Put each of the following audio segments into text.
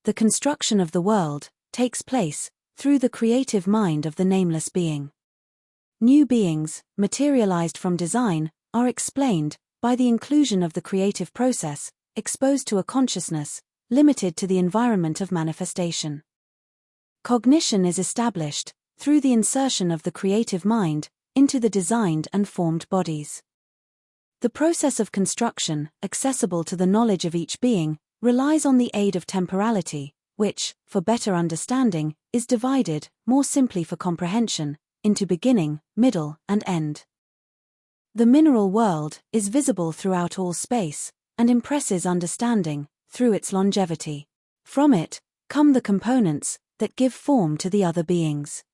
the construction of the world, takes place through the creative mind of the nameless being. New beings, materialized from design, are explained by the inclusion of the creative process, exposed to a consciousness, limited to the environment of manifestation. Cognition is established through the insertion of the creative mind into the designed and formed bodies. The process of construction, accessible to the knowledge of each being, relies on the aid of temporality, which, for better understanding, is divided, more simply for comprehension, into beginning, middle, and end. The mineral world is visible throughout all space, and impresses understanding through its longevity. From it come the components that give form to the other beings.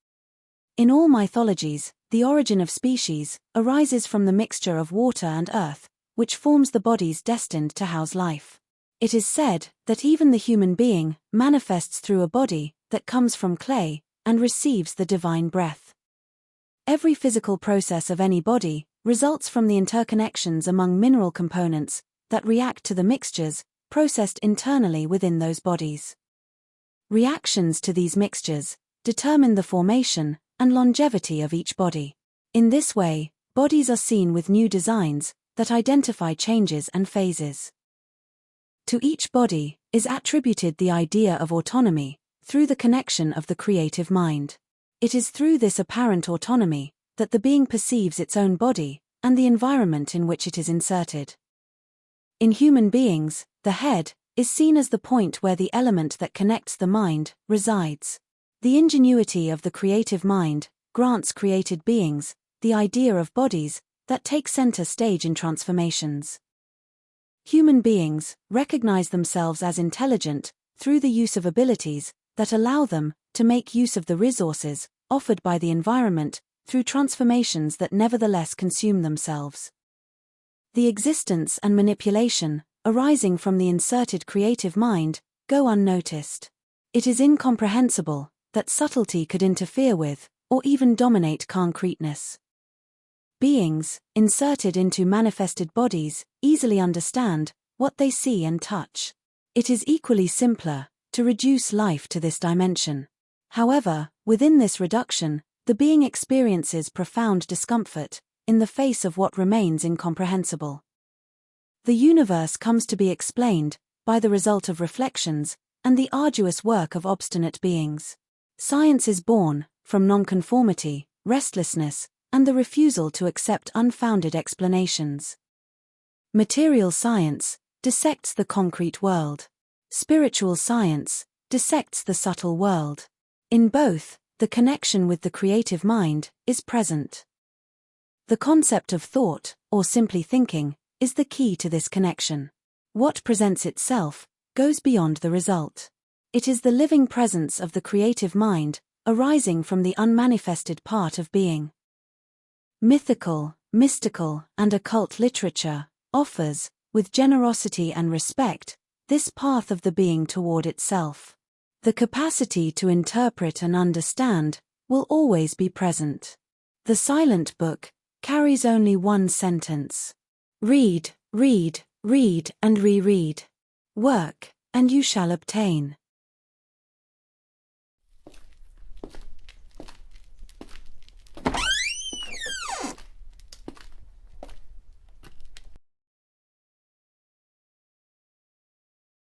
In all mythologies, the origin of species arises from the mixture of water and earth, which forms the bodies destined to house life. It is said that even the human being manifests through a body that comes from clay and receives the divine breath. Every physical process of any body results from the interconnections among mineral components that react to the mixtures processed internally within those bodies. Reactions to these mixtures determine the formation and longevity of each body. In this way, bodies are seen with new designs that identify changes and phases. To each body is attributed the idea of autonomy through the connection of the creative mind. It is through this apparent autonomy that the being perceives its own body and the environment in which it is inserted. In human beings, the head is seen as the point where the element that connects the mind resides. The ingenuity of the creative mind grants created beings the idea of bodies that take center stage in transformations. Human beings recognize themselves as intelligent through the use of abilities that allow them to make use of the resources offered by the environment through transformations that nevertheless consume themselves. The existence and manipulation arising from the inserted creative mind go unnoticed. It is incomprehensible that subtlety could interfere with, or even dominate concreteness. Beings, inserted into manifested bodies, easily understand what they see and touch. It is equally simpler to reduce life to this dimension. However, within this reduction, the being experiences profound discomfort in the face of what remains incomprehensible. The universe comes to be explained by the result of reflections and the arduous work of obstinate beings. Science is born from nonconformity, restlessness, and the refusal to accept unfounded explanations. Material science dissects the concrete world. Spiritual science dissects the subtle world. In both, the connection with the creative mind is present. The concept of thought, or simply thinking, is the key to this connection. What presents itself goes beyond the result. It is the living presence of the creative mind arising from the unmanifested part of being. Mythical, mystical, and occult literature offers, with generosity and respect, this path of the being toward itself. The capacity to interpret and understand will always be present. The silent book carries only one sentence. Read, read, read, and reread. Work, and you shall obtain.